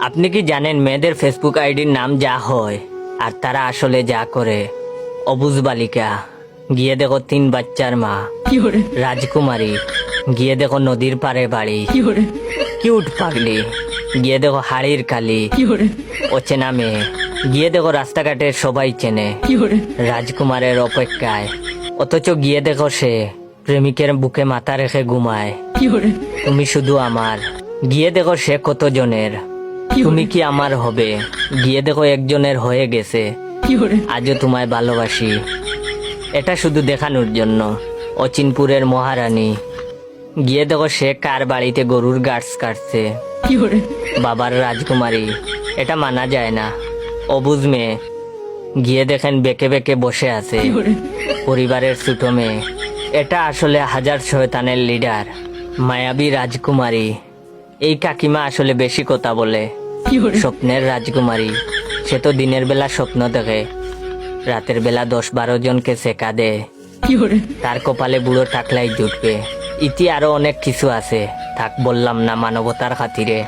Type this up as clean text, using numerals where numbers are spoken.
আপনি কি জানেন মেয়েদের ফেসবুক আইডির নাম যা হয় আর তারা আসলে যা করে? অবুজ বালিকা, গিয়ে দেখো 3 বাচ্চার মা। রাজকুমারী, গিয়ে দেখো নদীর পারে বাড়ি। কিউট পাগলি, গিয়ে দেখো হাড়ির কালি। অচেনা মেয়ে, গিয়ে দেখো রাস্তাঘাটে সবাই চেনে। রাজকুমারের অপেক্ষায়, অথচ গিয়ে দেখো সে প্রেমিকের বুকে মাথা রেখে ঘুমায়। তুমি শুধু আমার, গিয়ে দেখো সে কত জনের। তুমি কি আমার হবে? গিয়ে দেখো একজনের হয়ে গেছে। আজও তোমায় ভালোবাসি। এটা শুধু দেখানোর জন্য। অচিনপুরের মহারানী, গিয়ে দেখো সে কার বাড়িতে গরুর গাছ কাটছে। বাবার রাজকুমারী, এটা মানা যায় না। অবুঝ মেয়ে, গিয়ে দেখেন বেঁকে বেঁকে বসে আছে। পরিবারের ছোট মেয়ে, এটা আসলে হাজার শয়তানের লিডার। মায়াবী রাজকুমারী, এই কাকিমা আসলে বেশি কথা বলে। স্বপ্নের রাজকুমারী, সে তো দিনের বেলা স্বপ্ন দেখে, রাতের বেলা 10-12 জনকে সেকা দেয়। তার কপালে বুড়ো টাকলাই জুটবে। ইতি আরো অনেক কিছু আছে, থাক বললাম না মানবতার খাতিরে।